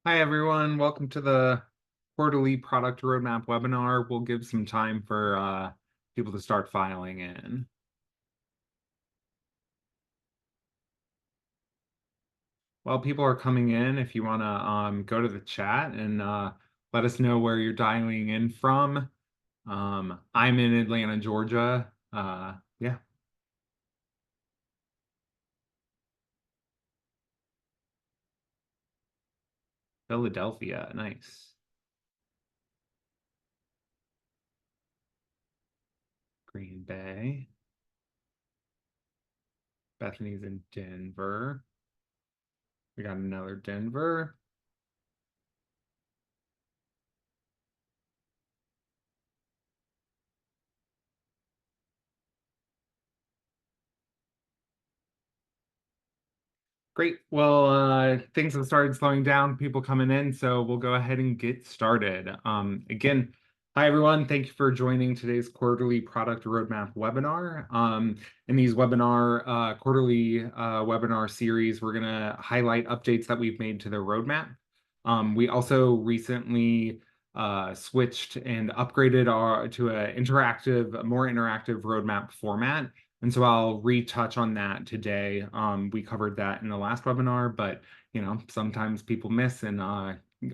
Hi, everyone. Welcome to the quarterly product roadmap webinar. We'll give some time for people to start filing in. While people are coming in, if you want to go to the chat and let us know where you're dialing in from. I'm in Atlanta, Georgia. Yeah, Philadelphia. Nice. Green Bay. Bethany's in Denver. We got another Denver. Great. Well, things have started slowing down, people coming in, so we'll go ahead and get started. Again, hi everyone. Thank you for joining today's quarterly product roadmap webinar. In these quarterly webinar series, we're going to highlight updates that we've made to the roadmap. We also recently switched and upgraded to a more interactive roadmap format. And so I'll retouch on that today. We covered that in the last webinar, but sometimes people miss and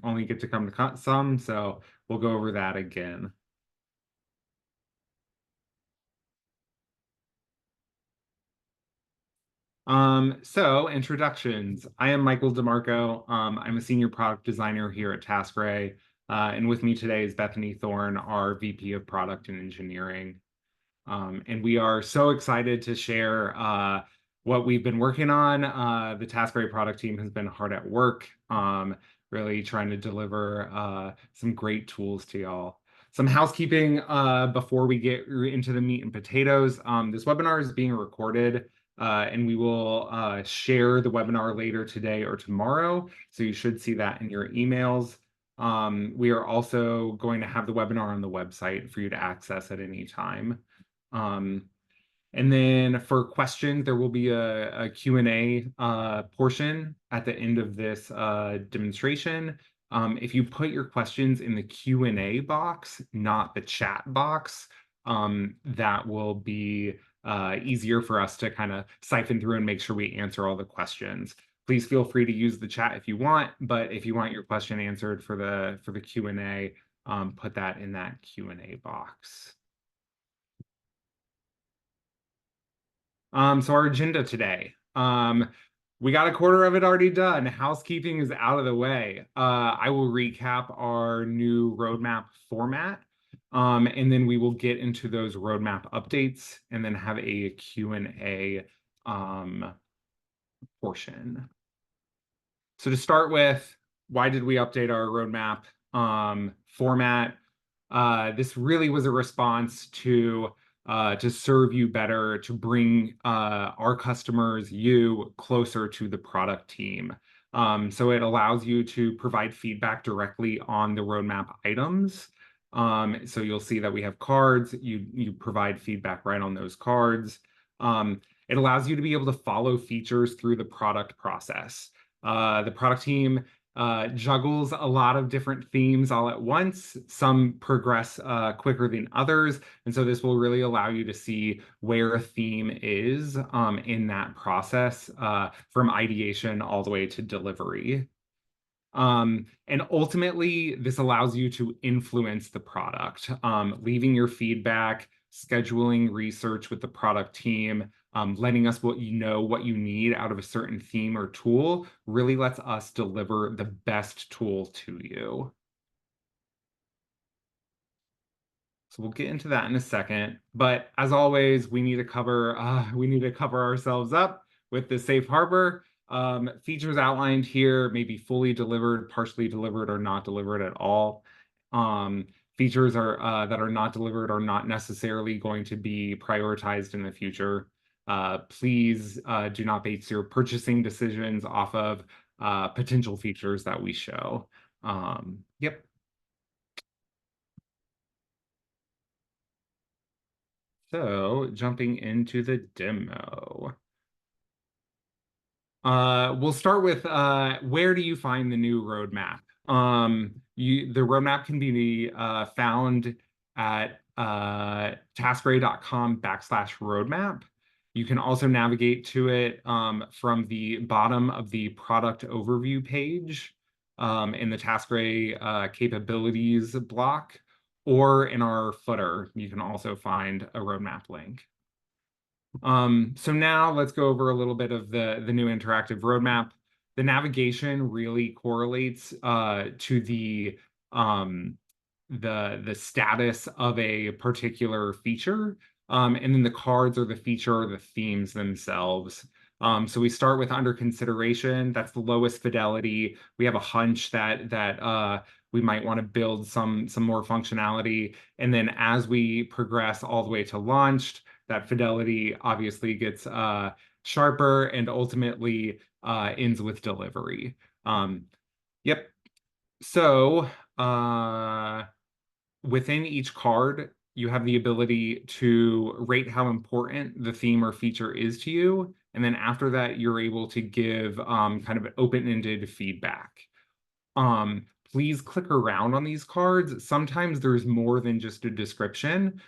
only get to come to some, so we'll go over that again. So introductions. I am Michael DeMarco. I'm a senior product designer here at TaskRay. And with me today is Bethany Thorne, our VP of Product and Engineering. And we are so excited to share what we've been working on. The TaskRay product team has been hard at work, really trying to deliver some great tools to y'all. Some housekeeping before we get into the meat and potatoes. This webinar is being recorded, and we will share the webinar later today or tomorrow. So you should see that in your emails. We are also going to have the webinar on the website for you to access at any time. And then for questions, there will be a Q&A portion at the end of this demonstration. If you put your questions in the Q&A box, not the chat box, that will be easier for us to kind of siphon through and make sure we answer all the questions. Please feel free to use the chat if you want, but if you want your question answered for the Q&A, put that in that Q&A box. So our agenda today. We got a quarter of it already done. Housekeeping is out of the way. I will recap our new roadmap format, and then we will get into those roadmap updates and then have a Q&A portion. So to start with, why did we update our roadmap format? This really was a response to serve you better, to bring our customers, you, closer to the product team. So it allows you to provide feedback directly on the roadmap items. So you'll see that we have cards. You provide feedback right on those cards. It allows you to be able to follow features through the product process. The product team juggles a lot of different themes all at once. Some progress quicker than others. And so this will really allow you to see where a theme is in that process from ideation all the way to delivery. And ultimately, this allows you to influence the product, leaving your feedback, scheduling research with the product team, letting us what you need out of a certain theme or tool really lets us deliver the best tool to you. So we'll get into that in a second. But as always, we need to cover ourselves up with the safe harbor. Features outlined here may be fully delivered, partially delivered, or not delivered at all. Features that are not delivered are not necessarily going to be prioritized in the future. Please do not base your purchasing decisions off of potential features that we show. Yep. So jumping into the demo. We'll start with where do you find the new roadmap? The roadmap can be found at taskray.com/roadmap. You can also navigate to it from the bottom of the product overview page in the TaskRay capabilities block, or in our footer. You can also find a roadmap link. So now let's go over a little bit of the new interactive roadmap. The navigation really correlates to the status of a particular feature, and then the cards or the feature or the themes themselves. So we start with under consideration. That's the lowest fidelity. We have a hunch that we might want to build some more functionality, and then as we progress all the way to launched, that fidelity obviously gets sharper and ultimately ends with delivery. Yep. So within each card, you have the ability to rate how important the theme or feature is to you. And then after that, you're able to give kind of open-ended feedback. Please click around on these cards. Sometimes there's more than just a description.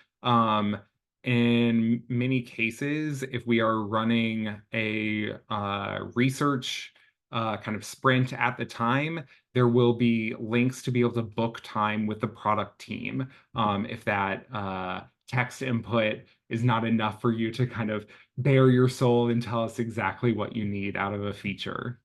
In many cases, if we are running a research kind of sprint at the time, there will be links to be able to book time with the product team if that text input is not enough for you to kind of bare your soul and tell us exactly what you need out of a feature.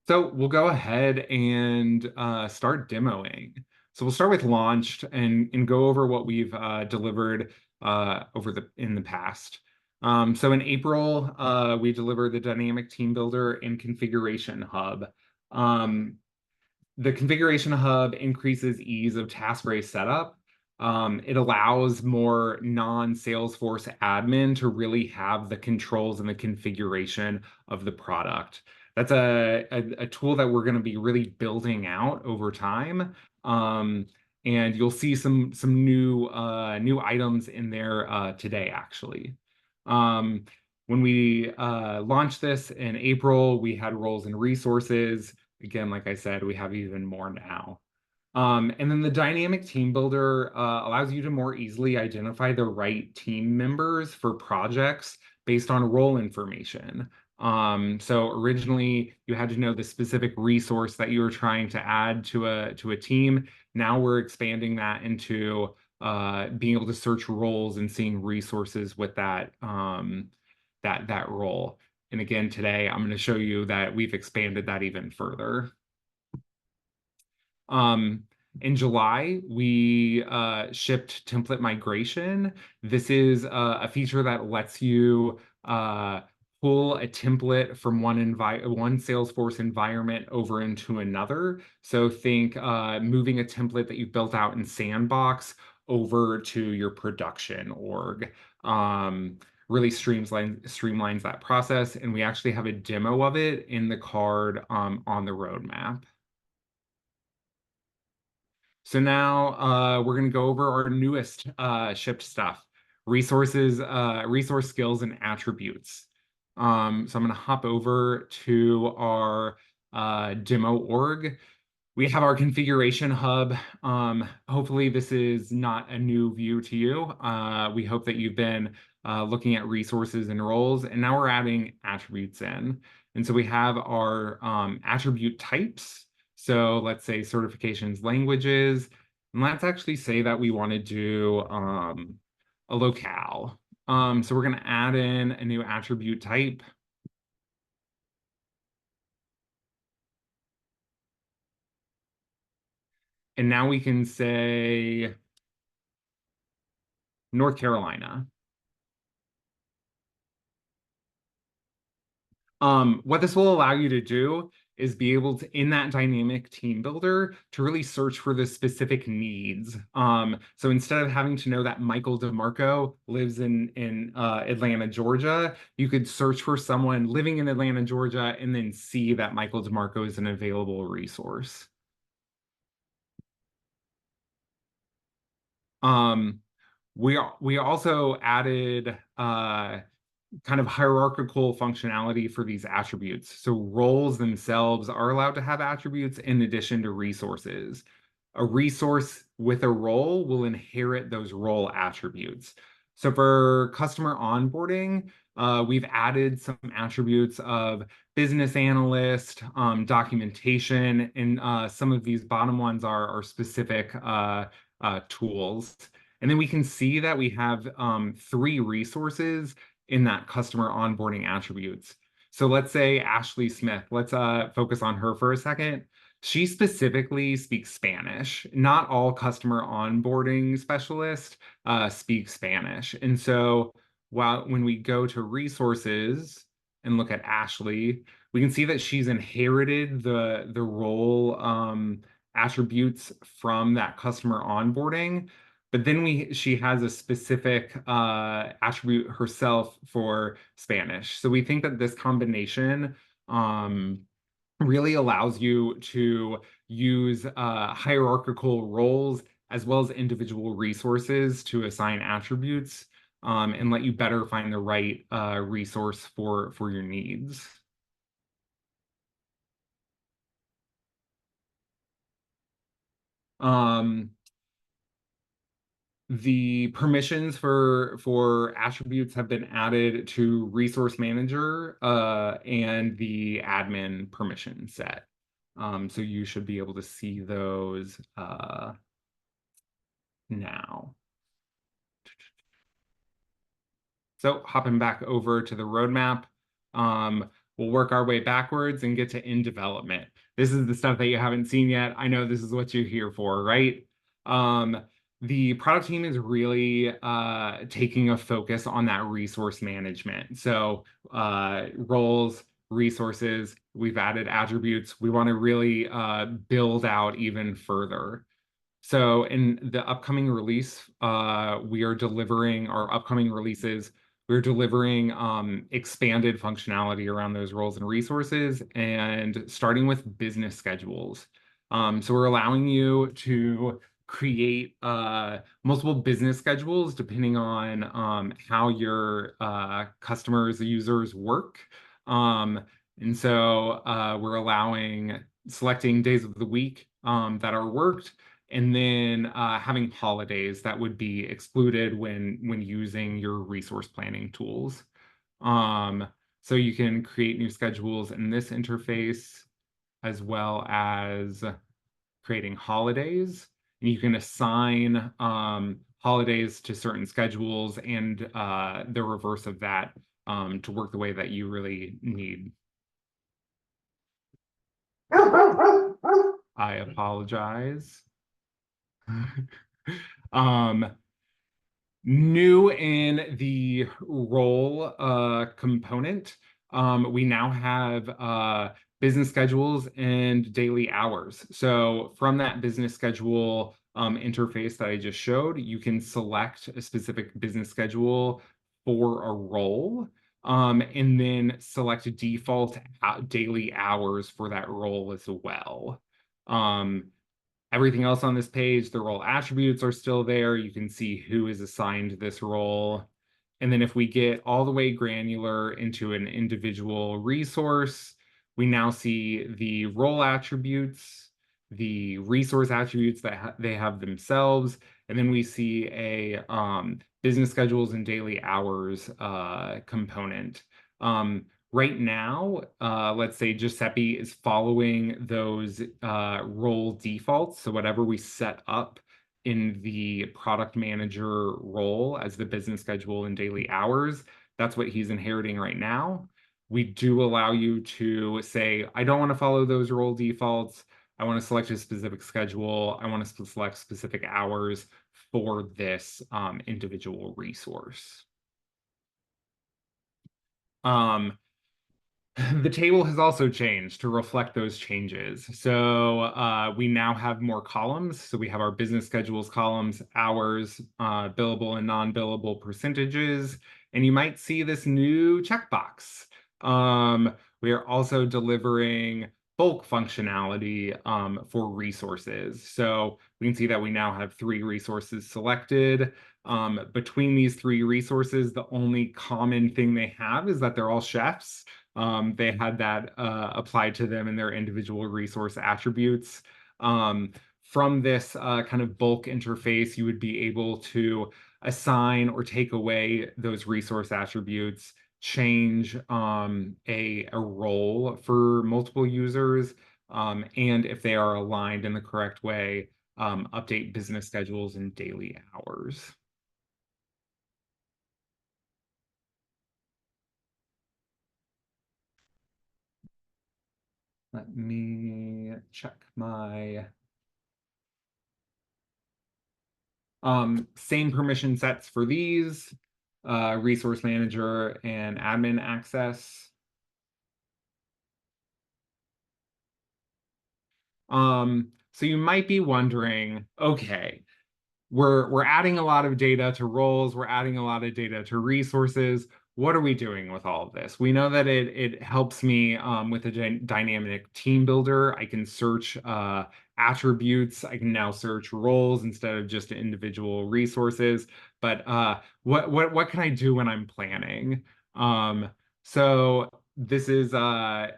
So we'll go ahead and start demoing. So we'll start with launched and go over what we've delivered in the past. So in April, we delivered the Dynamic Team Builder and Configuration Hub. The Configuration Hub increases ease of TaskRay setup. It allows more non-Salesforce admin to really have the controls and the configuration of the product. That's a tool that we're going to be really building out over time. And you'll see some new items in there today, actually. When we launched this in April, we had roles and resources. Again, like I said, we have even more now. And then the dynamic team builder allows you to more easily identify the right team members for projects based on role information. So originally you had to know the specific resource that you were trying to add to a team. Now we're expanding that into being able to search roles and seeing resources with that that role. And again, today I'm going to show you that we've expanded that even further. In July, we shipped template migration. This is a feature that lets you pull a template from one Salesforce environment over into another. So think moving a template that you've built out in Sandbox over to your production org. Really streamlines that process, and we actually have a demo of it in the card on the roadmap. So now we're going to go over our newest shipped stuff, resource skills and attributes. So I'm going to hop over to our demo org. We have our configuration hub. Hopefully this is not a new view to you. We hope that you've been looking at resources and roles, and now we're adding attributes in. And so we have our attribute types. So let's say certifications, languages, and let's actually say that we want to do a locale. So we're going to add in a new attribute type. And now we can say North Carolina. What this will allow you to do is be able to, in that dynamic team builder, to really search for the specific needs. So instead of having to know that Michael DeMarco lives in Atlanta, Georgia, you could search for someone living in Atlanta, Georgia, and then see that Michael DeMarco is an available resource. We also added kind of hierarchical functionality for these attributes. So roles themselves are allowed to have attributes in addition to resources. A resource with a role will inherit those role attributes. So for customer onboarding, we've added some attributes of business analyst, documentation, and some of these bottom ones are specific tools. And then we can see that we have three resources in that customer onboarding attributes. So let's say Ashley Smith. Let's focus on her for a second. She specifically speaks Spanish. Not all customer onboarding specialists speak Spanish. And so when we go to resources and look at Ashley, we can see that she's inherited the role attributes from that customer onboarding. But then she has a specific attribute herself for Spanish. So we think that this combination really allows you to use hierarchical roles as well as individual resources to assign attributes and let you better find the right resource for your needs. Um, The permissions for attributes have been added to Resource Manager and the admin permission set. So you should be able to see those now. So hopping back over to the roadmap, we'll work our way backwards and get to in development. This is the stuff that you haven't seen yet. I know this is what you're here for, right? The product team is really taking a focus on that resource management. So roles, resources, we've added attributes. We want to really build out even further. So in the upcoming release, we are delivering our upcoming releases. We're delivering expanded functionality around those roles and resources and starting with business schedules. So we're allowing you to create multiple business schedules depending on how your customers, users work. And so we're allowing selecting days of the week that are worked and then having holidays that would be excluded when using your resource planning tools. So you can create new schedules in this interface as well as creating holidays. And you can assign holidays to certain schedules and the reverse of that to work the way that you really need. I apologize. New in the role component, we now have business schedules and daily hours. So from that business schedule interface that I just showed, you can select a specific business schedule for a role and then select default daily hours for that role as well. Everything else on this page, the role attributes are still there. You can see who is assigned this role. And then if we get all the way granular into an individual resource, we now see the role attributes, the resource attributes that they have themselves, and then we see a business schedules and daily hours component. Right now, let's say Giuseppe is following those role defaults. So whatever we set up in the product manager role as the business schedule and daily hours, that's what he's inheriting right now. We do allow you to say, I don't want to follow those role defaults. I want to select a specific schedule. I want to select specific hours for this individual resource. The table has also changed to reflect those changes. So we now have more columns. So we have our business schedules columns, hours, billable and non-billable percentages, and you might see this new checkbox. We are also delivering bulk functionality for resources. So we can see that we now have 3 resources selected. Between these three resources, the only common thing they have is that they're all chefs. They had that applied to them in their individual resource attributes. From this kind of bulk interface, you would be able to assign or take away those resource attributes, change a role for multiple users, and if they are aligned in the correct way, update business schedules and daily hours. Let me check my same permission sets for these, resource manager and admin access. So you might be wondering, okay, we're adding a lot of data to roles, we're adding a lot of data to resources. What are we doing with all of this? We know that it helps me with a dynamic team builder. I can search attributes. I can now search roles instead of just individual resources. But what can I do when I'm planning? So this is kind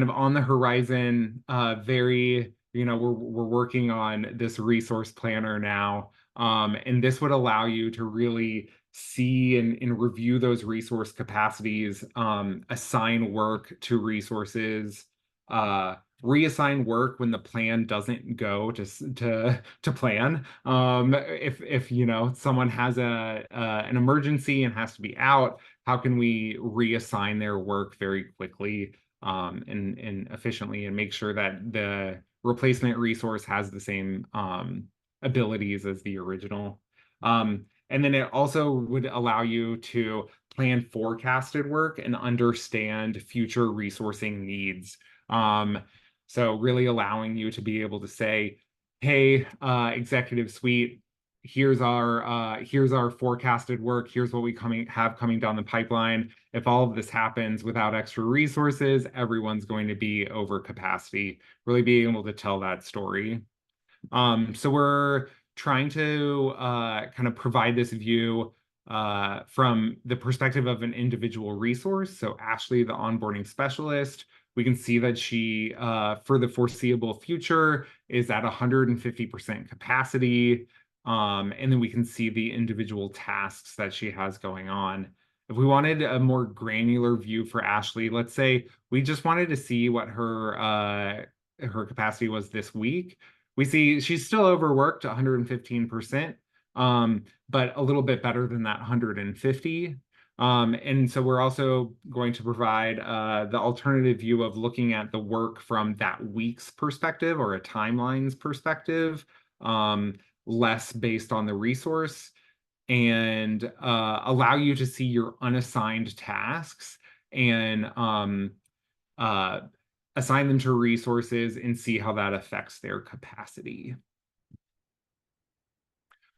of on the horizon. Very, we're working on this resource planner now. And this would allow you to really see and review those resource capacities, assign work to resources, reassign work when the plan doesn't go to plan. If someone has an emergency and has to be out, how can we reassign their work very quickly and efficiently and make sure that the replacement resource has the same abilities as the original. And then it also would allow you to plan forecasted work and understand future resourcing needs. So really allowing you to be able to say, hey, executive suite, here's our forecasted work, here's what we have coming down the pipeline. If all of this happens without extra resources, everyone's going to be over capacity, really being able to tell that story. So we're trying to kind of provide this view from the perspective of an individual resource. So Ashley, the onboarding specialist, we can see that she, for the foreseeable future, is at 150% capacity. And then we can see the individual tasks that she has going on. If we wanted a more granular view for Ashley, let's say we just wanted to see what her capacity was this week, we see she's still overworked 115%, but a little bit better than that 150. And so we're also going to provide the alternative view of looking at the work from that week's perspective or a timeline's perspective, less based on the resource, and allow you to see your unassigned tasks and uh, assign them to resources and see how that affects their capacity.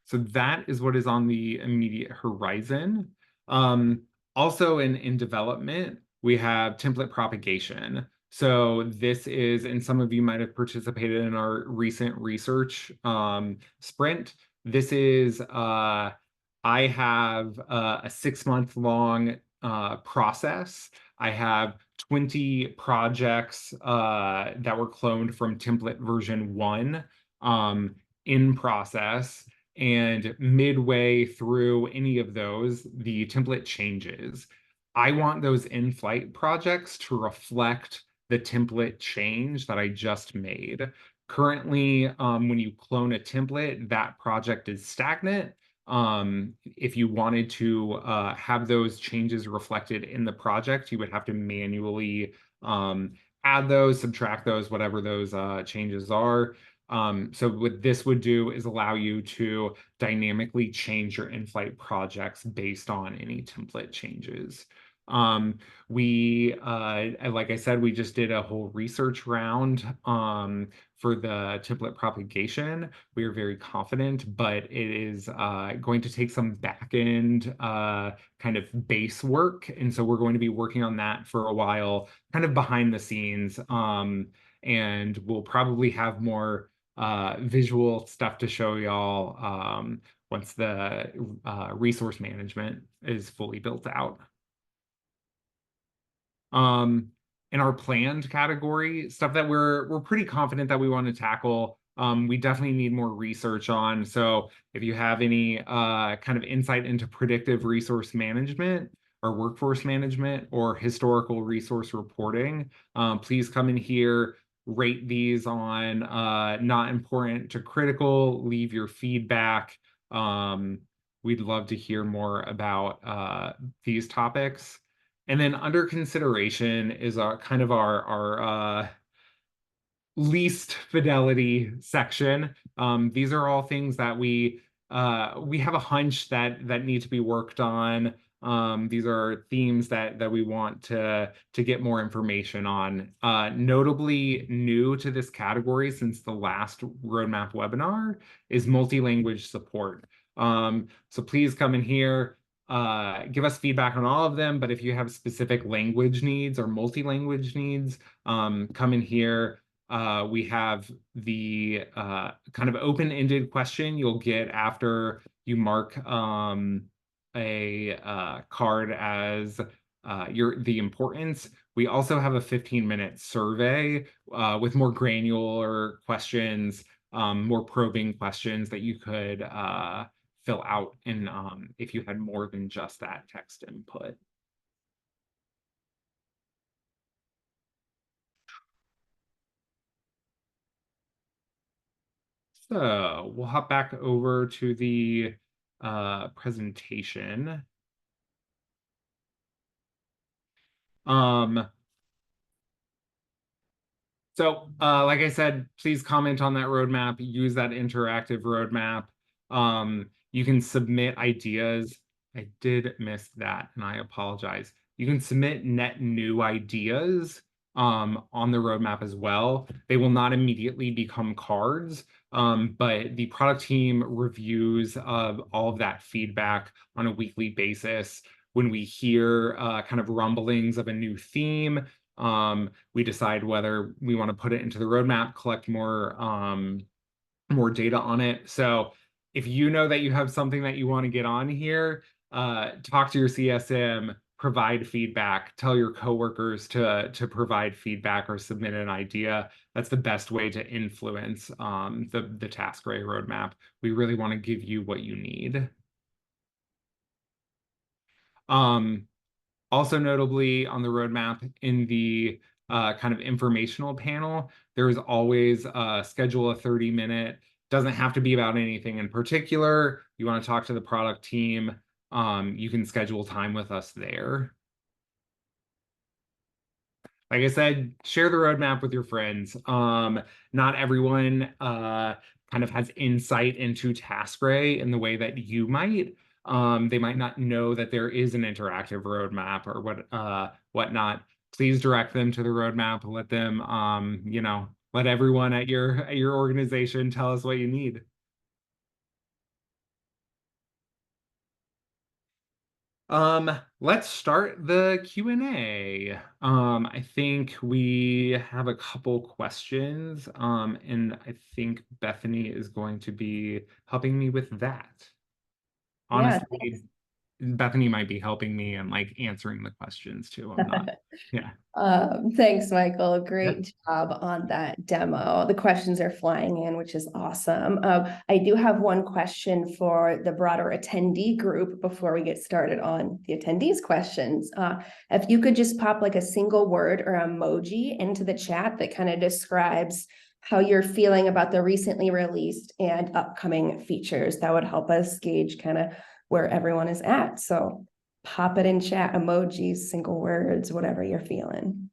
So that is what is on the immediate horizon. Also in development, we have template propagation. So this is, and some of you might have participated in our recent research sprint. This is, I have a 6-month long process. I have 20 projects that were cloned from template version 1 in process. And midway through any of those, the template changes. I want those in-flight projects to reflect the template change that I just made. Currently, when you clone a template, that project is stagnant. If you wanted to have those changes reflected in the project, you would have to manually add those, subtract those, whatever those changes are. So what this would do is allow you to dynamically change your in-flight projects based on any template changes. Like I said, we just did a whole research round for the template propagation. We are very confident, but it is going to take some back-end kind of base work. And so we're going to be working on that for a while, kind of behind the scenes. And we'll probably have more visual stuff to show y'all once the resource management is fully built out. In our planned category, stuff that we're pretty confident that we want to tackle, we definitely need more research on. So if you have any kind of insight into predictive resource management or workforce management or historical resource reporting, please come in here, rate these on not important to critical, leave your feedback. We'd love to hear more about these topics. And then under consideration is our kind of our least fidelity section. These are all things that we have a hunch that need to be worked on. These are themes that we want to get more information on. Notably new to this category since the last roadmap webinar is multi-language support. So please come in here. Give us feedback on all of them, but if you have specific language needs or multi-language needs, come in here. We have the kind of open-ended question you'll get after you mark a card as the importance. We also have a 15-minute survey with more granular questions, more probing questions that you could fill out in if you had more than just that text input. So we'll hop back over to the presentation. So like I said, please comment on that roadmap, use that interactive roadmap. You can submit ideas. I did miss that, and I apologize. You can submit net new ideas on the roadmap as well. They will not immediately become cards, but the product team reviews all of that feedback on a weekly basis. When we hear kind of rumblings of a new theme, we decide whether we want to put it into the roadmap, collect more data on it. So if you know that you have something that you want to get on here, talk to your CSM, provide feedback, tell your coworkers to provide feedback or submit an idea. That's the best way to influence the TaskRay roadmap. We really want to give you what you need. Also notably on the roadmap in the kind of informational panel, there is always schedule a 30-minute. Doesn't have to be about anything in particular. You want to talk to the product team, you can schedule time with us there. Like I said, share the roadmap with your friends. Not everyone kind of has insight into TaskRay in the way that you might. They might not know that there is an interactive roadmap or whatnot. Please direct them to the roadmap. Let them, let everyone at your organization tell us what you need. Let's start the Q&A. I think we have a couple questions, and I think Bethany is going to be helping me with that. Honestly, Yeah, Bethany might be helping me and like answering the questions too. I'm not. Yeah. Thanks, Michael. Great job on that demo. The questions are flying in, which is awesome. I do have one question for the broader attendee group before we get started on the attendees' questions. If you could just pop like a single word or emoji into the chat that kind of describes how you're feeling about the recently released and upcoming features, that would help us gauge kind of where everyone is at. So pop it in chat, emojis, single words, whatever you're feeling.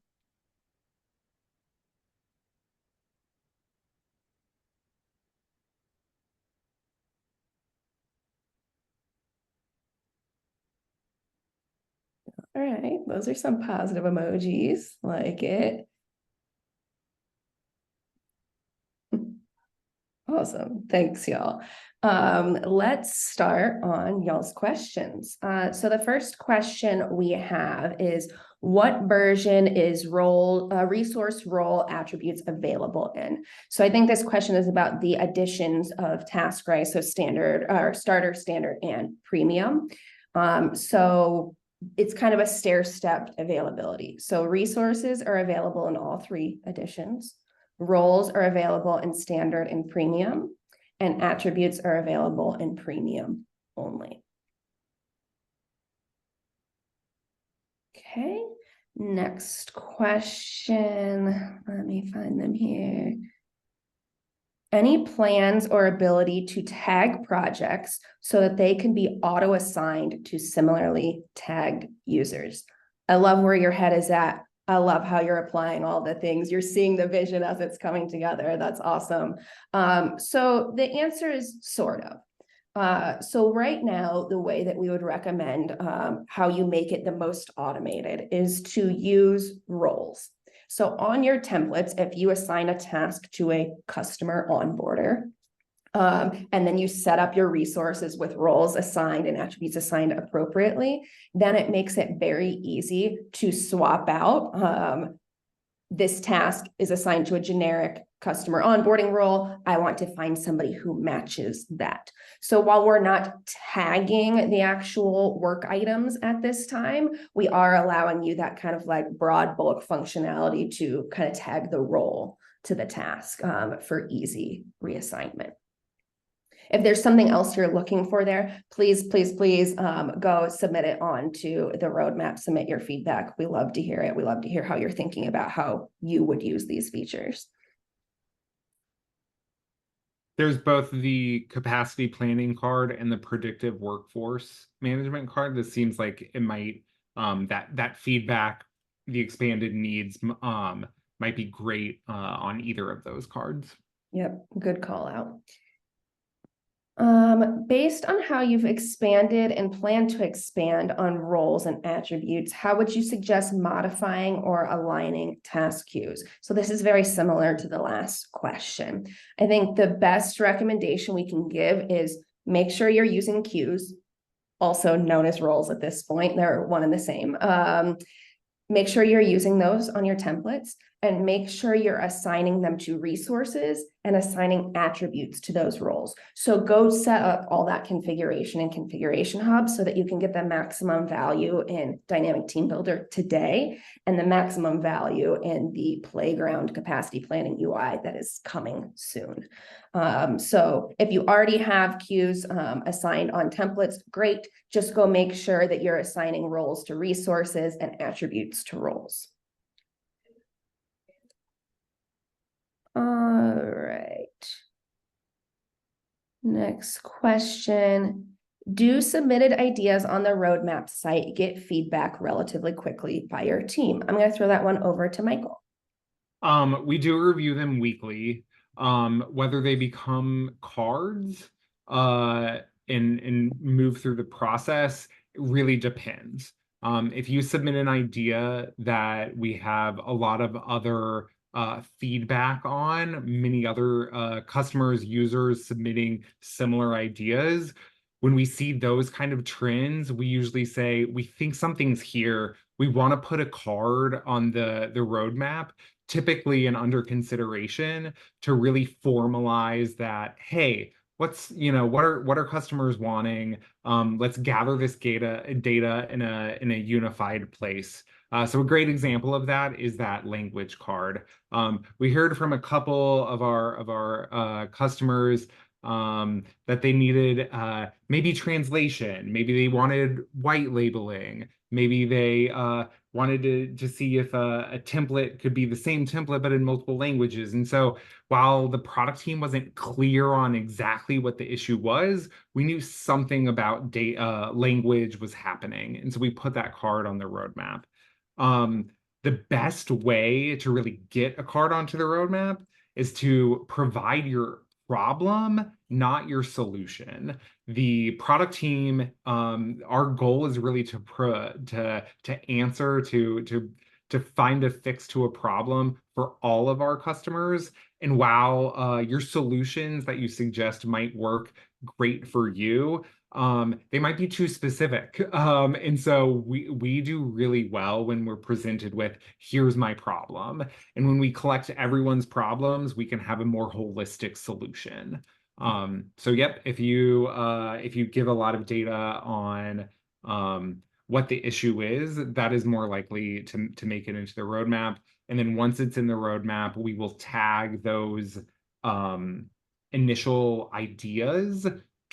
All right, those are some positive emojis, like it. Awesome, thanks y'all. Let's start on y'all's questions. So the first question we have is, what version is resource role attributes available in? So I think this question is about the additions of TaskRay, so standard or starter, standard, and premium. So it's kind of a stair-stepped availability. So resources are available in all three editions. Roles are available in standard and premium, and attributes are available in premium only. Okay, next question. Let me find them here. Any plans or ability to tag projects so that they can be auto-assigned to similarly tagged users? I love where your head is at. I love how you're applying all the things. You're seeing the vision as it's coming together. That's awesome. So the answer is sort of. So right now, the way that we would recommend how you make it the most automated is to use roles. So on your templates, if you assign a task to a customer onboarder, and then you set up your resources with roles assigned and attributes assigned appropriately, then it makes it very easy to swap out. This task is assigned to a generic customer onboarding role. I want to find somebody who matches that. So while we're not tagging the actual work items at this time, we are allowing you that kind of like broad bulk functionality to kind of tag the role to the task for easy reassignment. If there's something else you're looking for there, please go submit it on to the roadmap, submit your feedback. We love to hear it. We love to hear how you're thinking about how you would use these features. There's both the capacity planning card and the predictive workforce management card. This seems like it might, that feedback, the expanded needs might be great on either of those cards. Yep, good call out. Based on how you've expanded and plan to expand on roles and attributes, how would you suggest modifying or aligning task queues? So this is very similar to the last question. I think the best recommendation we can give is make sure you're using queues, also known as roles at this point. They're one and the same. Make sure you're using those on your templates, and make sure you're assigning them to resources and assigning attributes to those roles. So go set up all that configuration in Configuration Hub so that you can get the maximum value in Dynamic Team Builder today and the maximum value in the Playground Capacity Planning UI that is coming soon. So if you already have queues assigned on templates, great. Just go make sure that you're assigning roles to resources and attributes to roles. All right. Next question. Do submitted ideas on the roadmap site get feedback relatively quickly by your team? I'm going to throw that one over to Michael. We do review them weekly. Whether they become cards and move through the process, it really depends. If you submit an idea that we have a lot of other feedback on, many other customers, users submitting similar ideas, when we see those kind of trends, we usually say, we think something's here. We want to put a card on the roadmap, typically and under consideration, to really formalize that, hey, what are customers wanting? Let's gather this data in a unified place. So a great example of that is that language card. We heard from a couple of our customers that they needed maybe translation, maybe they wanted white labeling, maybe they wanted to see if a template could be the same template but in multiple languages. And so while the product team wasn't clear on exactly what the issue was, we knew something about language was happening. And so we put that card on the roadmap. The best way to really get a card onto the roadmap is to provide your problem, not your solution. The product team, our goal is really to answer, to find a fix to a problem for all of our customers. And while your solutions that you suggest might work great for you, they might be too specific. And so we do really well when we're presented with, here's my problem. And when we collect everyone's problems, we can have a more holistic solution. So yep, if you give a lot of data on what the issue is, that is more likely to make it into the roadmap. And then once it's in the roadmap, we will tag those initial ideas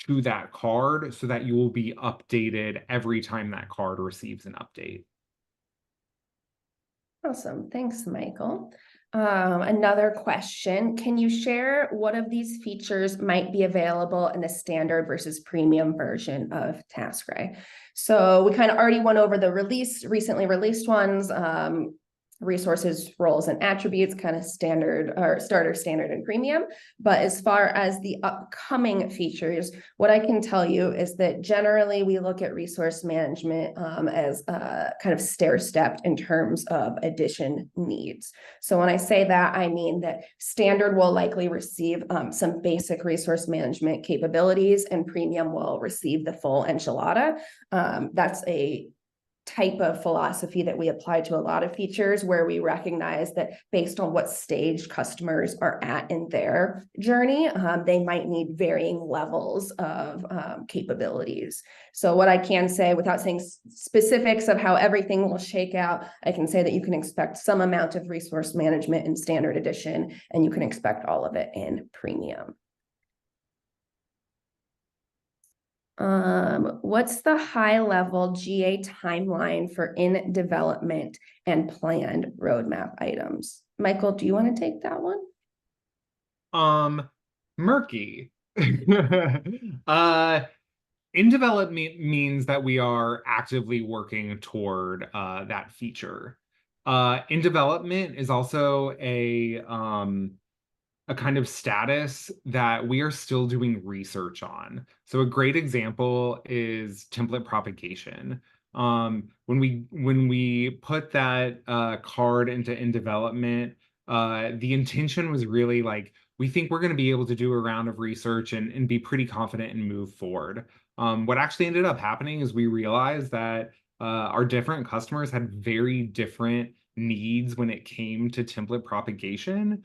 to that card so that you will be updated every time that card receives an update. Awesome. Thanks, Michael. Another question. Can you share what of these features might be available in the standard versus premium version of TaskRay? So we kind of already went over the recently released ones, resources, roles, and attributes, kind of standard or starter, standard, and premium. But as far as the upcoming features, what I can tell you is that generally we look at resource management as kind of stair-stepped in terms of addition needs. So when I say that, I mean that standard will likely receive some basic resource management capabilities, and premium will receive the full enchilada. That's a type of philosophy that we apply to a lot of features, where we recognize that based on what stage customers are at in their journey, they might need varying levels of capabilities. So what I can say, without saying specifics of how everything will shake out, I can say that you can expect some amount of resource management in standard edition, and you can expect all of it in premium. What's the high level GA timeline for in development and planned roadmap items? Michael, do you want to take that one? Murky. uh in development means that we are actively working toward that feature. In development is also a kind of status that we are still doing research on. So a great example is template propagation. When we put that card into in development, the intention was really like, we think we're going to be able to do a round of research and be pretty confident and move forward. What actually ended up happening is we realized that our different customers had very different needs when it came to template propagation,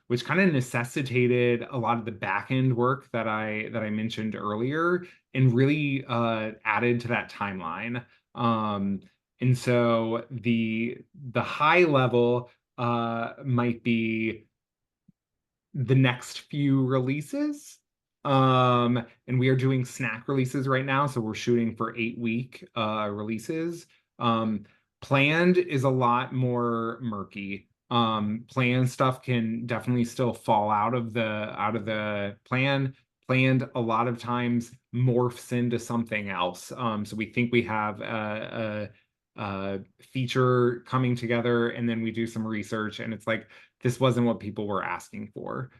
which kind of necessitated a lot of the back end work that I mentioned earlier, and really added to that timeline. And so the high level might be the next few releases. And we are doing snack releases right now, so we're shooting for 8-week releases. Planned is a lot more murky. Planned stuff can definitely still fall out of the plan. Planned a lot of times morphs into something else. So we think we have a feature coming together, and then we do some research, and it's like, this wasn't what people were asking for.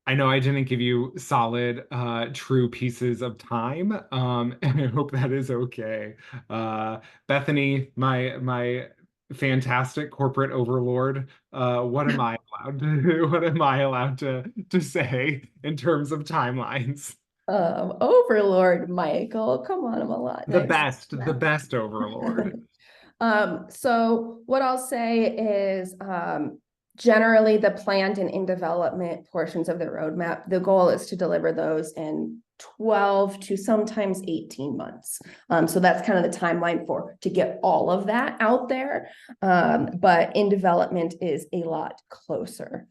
I know I didn't give you solid, true pieces of time, and I hope that is okay. Bethany, my fantastic corporate overlord, what am I allowed to what am I allowed to say in terms of timelines? Overlord Michael, come on, I'm a lot nicer. The best overlord. So what I'll say is generally the planned and in development portions of the roadmap, the goal is to deliver those in 12 to sometimes 18 months. So that's kind of the timeline to get all of that out there. But in development is a lot closer.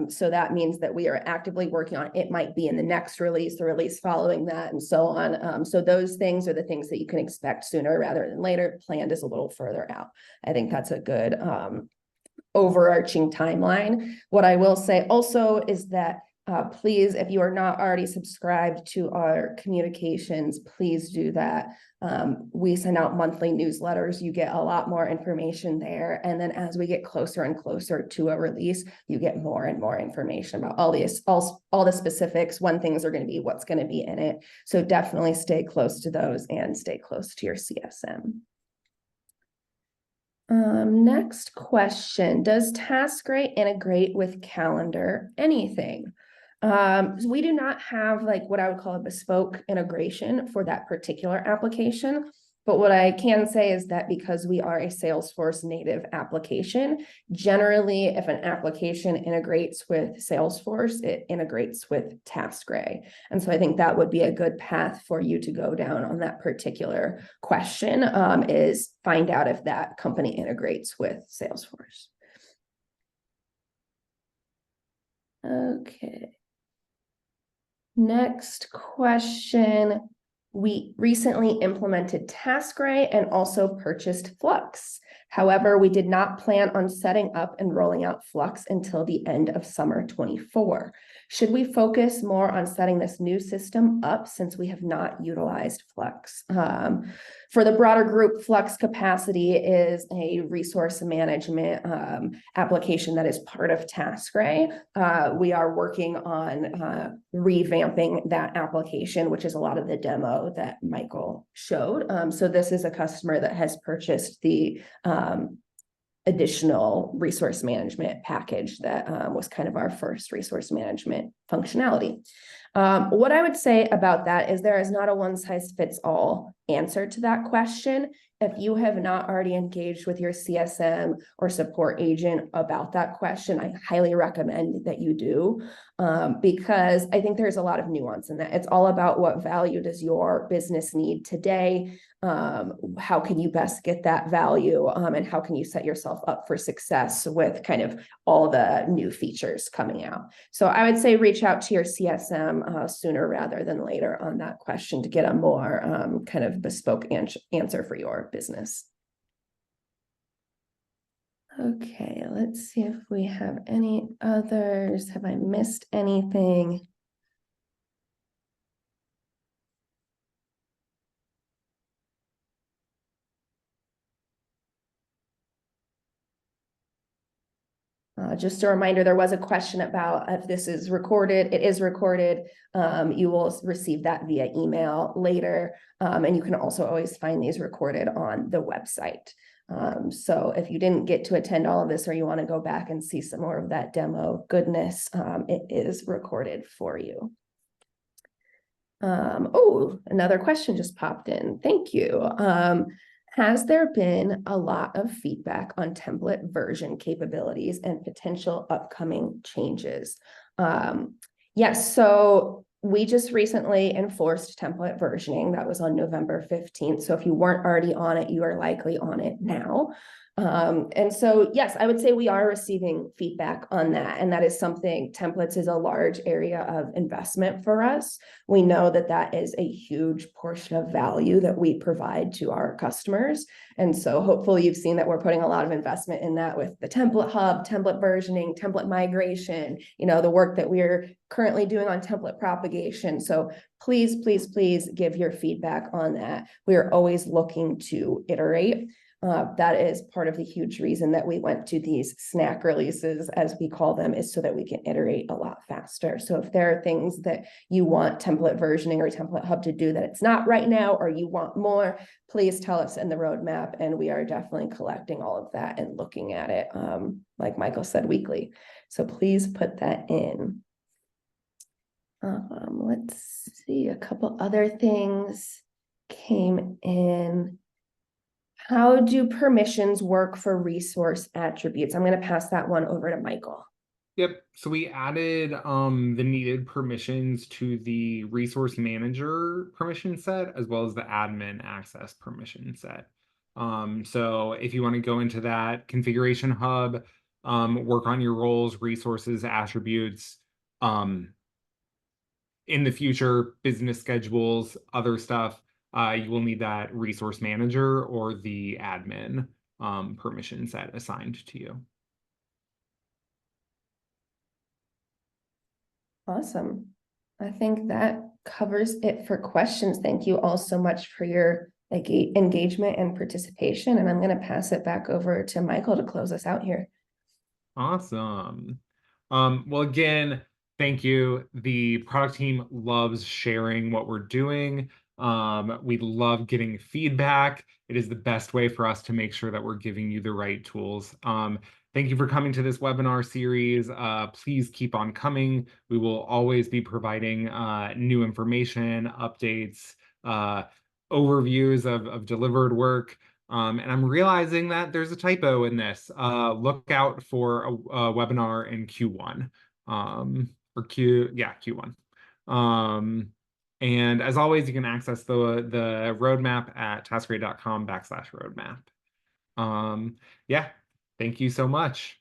So that means that we are actively working on it. Might be in the next release, the release following that, and so on. So those things are the things that you can expect sooner rather than later. Planned is a little further out. I think that's a good overarching timeline. What I will say also is that please, if you are not already subscribed to our communications, please do that. We send out monthly newsletters. You get a lot more information there. And then as we get closer and closer to a release, you get more and more information about all the specifics, when things are going to be, what's going to be in it. So definitely stay close to those and stay close to your CSM. Next question, does TaskRay integrate with Calendar anything? So we do not have like what I would call a bespoke integration for that particular application. But what I can say is that because we are a Salesforce native application, generally, if an application integrates with Salesforce, it integrates with TaskRay. And so I think that would be a good path for you to go down on that particular question, is find out if that company integrates with Salesforce. Okay. Next question. We recently implemented TaskRay and also purchased Flux. However, we did not plan on setting up and rolling out Flux until the end of summer 24. Should we focus more on setting this new system up since we have not utilized Flux? For the broader group, Flux Capacity is a resource management application that is part of TaskRay. We are working on revamping that application, which is a lot of the demo that Michael showed. So this is a customer that has purchased the additional resource management package that was kind of our first resource management functionality. What I would say about that is there is not a one size fits all answer to that question. If you have not already engaged with your CSM or support agent about that question, I highly recommend that you do, because I think there's a lot of nuance in that. It's all about what value does your business need today? How can you best get that value? And how can you set yourself up for success with kind of all the new features coming out? So I would say reach out to your CSM sooner rather than later on that question to get a more kind of bespoke answer for your business. Okay, let's see if we have any others. Have I missed anything? Just a reminder, there was a question about if this is recorded. It is recorded. You will receive that via email later. And you can also always find these recorded on the website. So if you didn't get to attend all of this or you want to go back and see some more of that demo goodness, it is recorded for you. Oh, another question just popped in. Thank you. Has there been a lot of feedback on template version capabilities and potential upcoming changes? Yes, so we just recently enforced template versioning. That was on November 15th. So if you weren't already on it, you are likely on it now. And so, yes, I would say we are receiving feedback on that. And that is something, templates is a large area of investment for us. We know that that is a huge portion of value that we provide to our customers. And so hopefully you've seen that we're putting a lot of investment in that with the template hub, template versioning, template migration, the work that we're currently doing on template propagation. So please, please, please give your feedback on that. We are always looking to iterate. That is part of the huge reason that we went to these snack releases, as we call them, is so that we can iterate a lot faster. So if there are things that you want template versioning or template hub to do that it's not right now, or you want more, please tell us in the roadmap. And we are definitely collecting all of that and looking at it, like Michael said, weekly. So please put that in. Let's see, a couple other things came in. How do permissions work for resource attributes? I'm going to pass that one over to Michael. Yep. So we added the needed permissions to the resource manager permission set as well as the admin access permission set. So if you want to go into that configuration hub, work on your roles, resources, attributes, in the future, business schedules, other stuff, you will need that resource manager or the admin permission set assigned to you. Awesome. I think that covers it for questions. Thank you all so much for your engagement and participation. And I'm going to pass it back over to Michael to close us out here. Awesome. Well, again, thank you. The product team loves sharing what we're doing. We love getting feedback. It is the best way for us to make sure that we're giving you the right tools. Thank you for coming to this webinar series. Please keep on coming. We will always be providing new information, updates, overviews of delivered work. And I'm realizing that there's a typo in this. Look out for a webinar in Q1 or Q1. And as always, you can access the roadmap at taskray.com/roadmap. Yeah, thank you so much.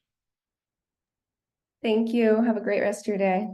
Thank you. Have a great rest of your day.